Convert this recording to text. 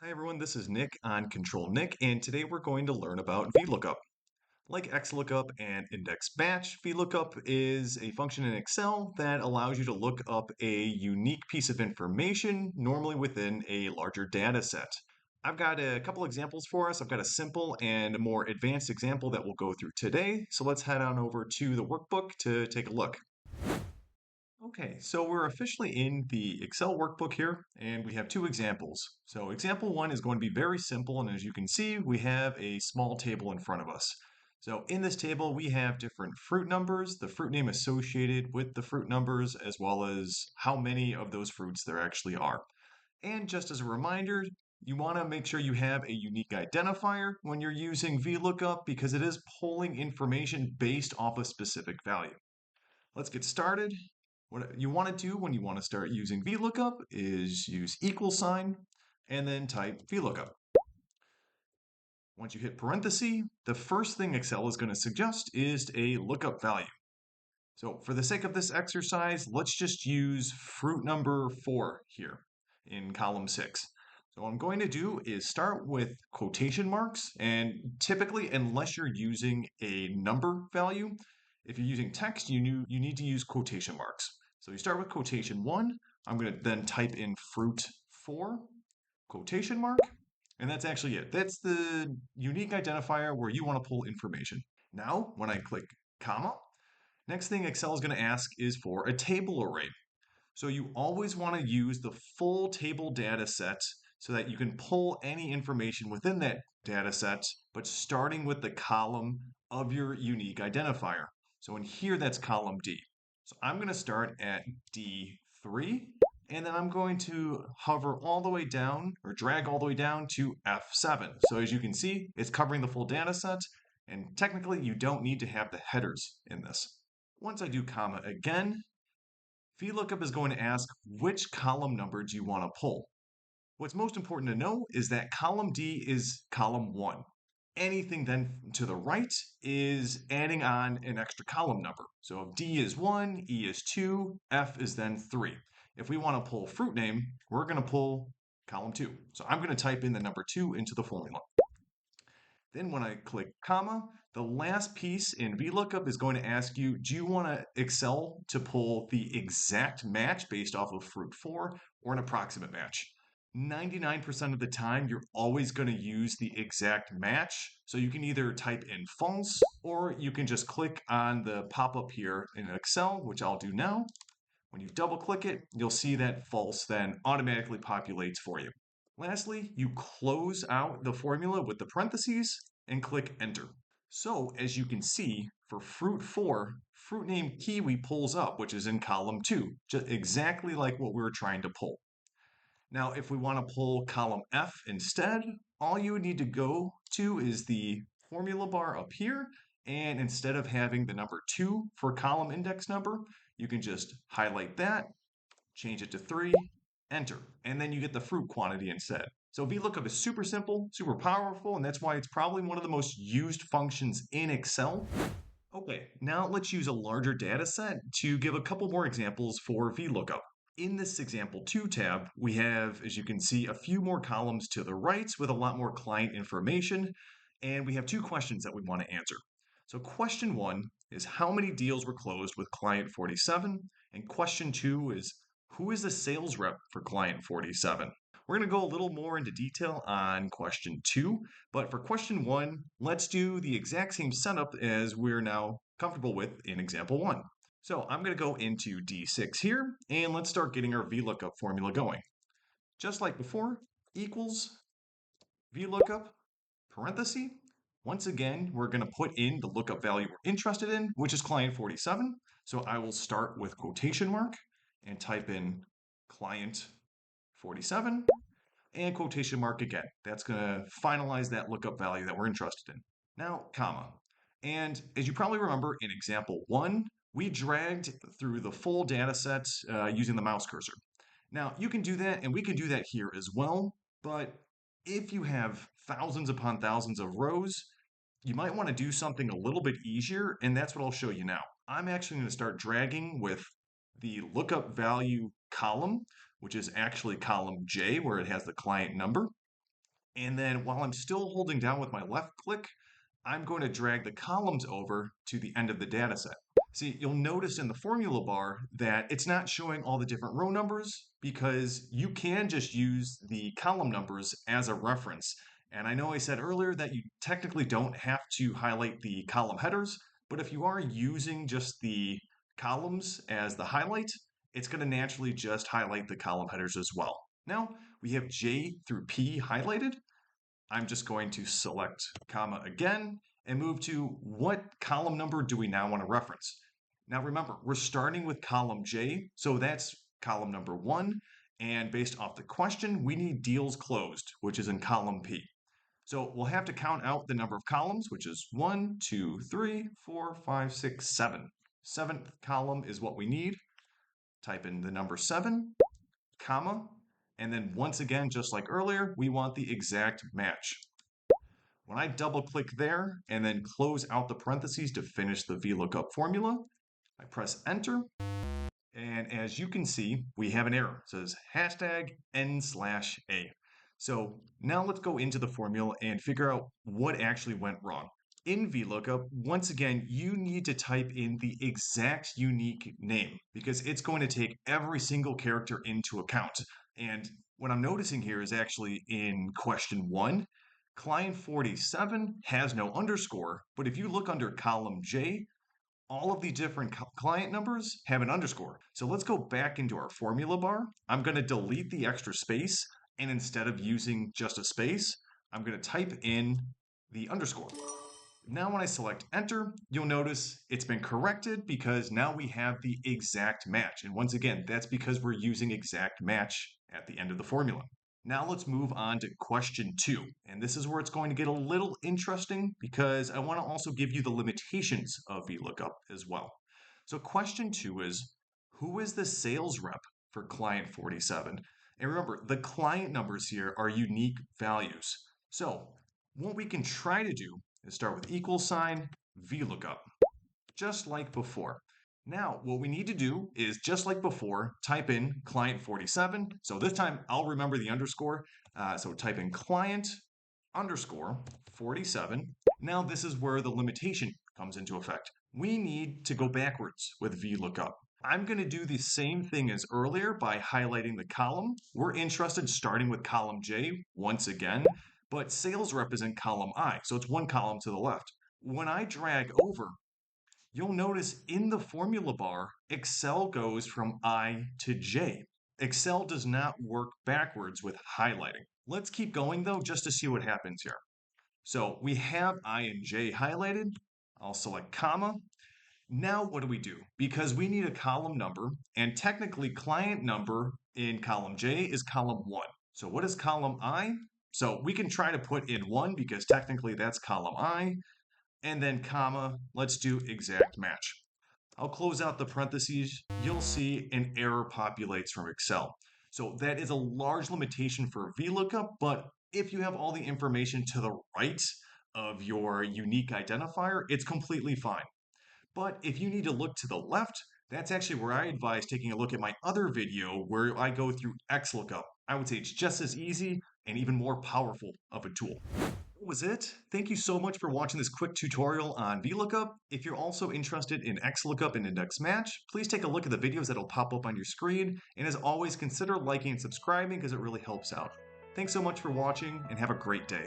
Hi everyone, this is Nick on Control Nick, and today we're going to learn about VLOOKUP. Like XLOOKUP and index match, VLOOKUP is a function in Excel that allows you to look up a unique piece of information, normally within a larger data set. I've got a couple examples for us. I've got a simple and a more advanced example that we'll go through today. So let's head on over to the workbook to take a look. Okay, so we're officially in the Excel workbook here, and we have two examples. So example one is going to be very simple, and as you can see, we have a small table in front of us. So in this table, we have different fruit numbers, the fruit name associated with the fruit numbers, as well as how many of those fruits there actually are. And just as a reminder, you want to make sure you have a unique identifier when you're using VLOOKUP because it is pulling information based off a specific value. Let's get started. What you want to do when you want to start using VLOOKUP is use equal sign and then type VLOOKUP. Once you hit parenthesis, the first thing Excel is going to suggest is a lookup value. So for the sake of this exercise, let's just use fruit number 4 here in column 6. So what I'm going to do is start with quotation marks, and typically, unless you're using a number value, if you're using text, you need to use quotation marks. So you start with quotation 1. I'm going to then type in fruit 4, quotation mark, and that's actually it. That's the unique identifier where you want to pull information. Now, when I click comma, next thing Excel is going to ask is for a table array. So you always want to use the full table data set so that you can pull any information within that data set, but starting with the column of your unique identifier. So in here, that's column D. So I'm going to start at D3, and then I'm going to hover all the way down or drag all the way down to F7. So as you can see, it's covering the full data set, and technically you don't need to have the headers in this. Once I do comma again, VLOOKUP is going to ask which column number do you want to pull. What's most important to know is that column D is column 1. Anything then to the right is adding on an extra column number. So if D is 1, E is 2, F is then 3. If we want to pull fruit name, we're going to pull column 2. So I'm going to type in the number 2 into the formula. Then when I click comma, the last piece in VLOOKUP is going to ask you, do you want to Excel to pull the exact match based off of fruit 4 or an approximate match? 99% of the time, you're always going to use the exact match. So you can either type in false or you can just click on the pop-up here in Excel, which I'll do now. When you double click it, you'll see that false then automatically populates for you. Lastly, you close out the formula with the parentheses and click enter. So as you can see, for fruit 4, fruit name kiwi pulls up, which is in column 2, just exactly like what we were trying to pull. Now, if we want to pull column F instead, all you would need to go to is the formula bar up here, and instead of having the number 2 for column index number, you can just highlight that, change it to 3, enter, and then you get the fruit quantity instead. So VLOOKUP is super simple, super powerful, and that's why it's probably one of the most used functions in Excel. Okay, now let's use a larger data set to give a couple more examples for VLOOKUP. In this example 2 tab, we have, as you can see, a few more columns to the right with a lot more client information, and we have 2 questions that we want to answer. So question 1 is how many deals were closed with client 47, and question 2 is who is the sales rep for client 47? We're going to go a little more into detail on question 2, but for question 1, let's do the exact same setup as we're now comfortable with in example 1. So I'm going to go into D6 here, and let's start getting our VLOOKUP formula going. Just like before, equals VLOOKUP, parenthesis. Once again, we're going to put in the lookup value we're interested in, which is client 47. So I will start with quotation mark and type in client 47 and quotation mark again. That's going to finalize that lookup value that we're interested in. Now, comma. And as you probably remember in example 1, we dragged through the full data set using the mouse cursor. Now, you can do that, and we can do that here as well, but if you have thousands upon thousands of rows, you might want to do something a little bit easier, and that's what I'll show you now. I'm actually going to start dragging with the lookup value column, which is actually column J, where it has the client number. And then while I'm still holding down with my left click, I'm going to drag the columns over to the end of the data set. See, you'll notice in the formula bar that it's not showing all the different row numbers because you can just use the column numbers as a reference. And I know I said earlier that you technically don't have to highlight the column headers, but if you are using just the columns as the highlight, it's going to naturally just highlight the column headers as well. Now we have J through P highlighted. I'm just going to select comma again and move to what column number do we now want to reference. Now remember, we're starting with column J, so that's column number 1. And based off the question, we need deals closed, which is in column P. So we'll have to count out the number of columns, which is 1, 2, 3, 4, 5, 6, 7. Seventh column is what we need. Type in the number 7, comma, and then once again, just like earlier, we want the exact match. When I double click there and then close out the parentheses to finish the VLOOKUP formula, I press enter. And as you can see, we have an error. It says hashtag n/a. So now let's go into the formula and figure out what actually went wrong. In VLOOKUP, once again, you need to type in the exact unique name because it's going to take every single character into account. And what I'm noticing here is actually in question 1, client 47 has no underscore, but if you look under column J, all of the different client numbers have an underscore. So let's go back into our formula bar. I'm going to delete the extra space, and instead of using just a space, I'm going to type in the underscore. Now when I select enter, you'll notice it's been corrected because now we have the exact match. And once again, that's because we're using exact match at the end of the formula. Now let's move on to question 2. And this is where it's going to get a little interesting because I want to also give you the limitations of VLOOKUP as well. So question 2 is, who is the sales rep for client 47? And remember, the client numbers here are unique values. So what we can try to do is start with equal sign VLOOKUP, just like before. Now, what we need to do is, just like before, type in client 47. So this time I'll remember the underscore. So type in client underscore 47. Now this is where the limitation comes into effect. We need to go backwards with VLOOKUP. I'm going to do the same thing as earlier by highlighting the column. We're interested in starting with column J once again, but sales rep is in column I, so it's one column to the left. When I drag over, you'll notice in the formula bar, Excel goes from I to J. Excel does not work backwards with highlighting. Let's keep going though, just to see what happens here. So we have I and J highlighted. I'll select comma. Now what do we do? Because we need a column number, and technically client number in column J is column 1. So what is column I? So we can try to put in 1 because technically that's column I, and then comma, let's do exact match. I'll close out the parentheses. You'll see an error populates from Excel. So that is a large limitation for VLOOKUP, but if you have all the information to the right of your unique identifier, it's completely fine. But if you need to look to the left, that's actually where I advise taking a look at my other video where I go through XLOOKUP. I would say it's just as easy and even more powerful of a tool. That was it. Thank you so much for watching this quick tutorial on VLOOKUP. If you're also interested in XLOOKUP and index match, please take a look at the videos that'll pop up on your screen. And as always, consider liking and subscribing because it really helps out. Thanks so much for watching and have a great day.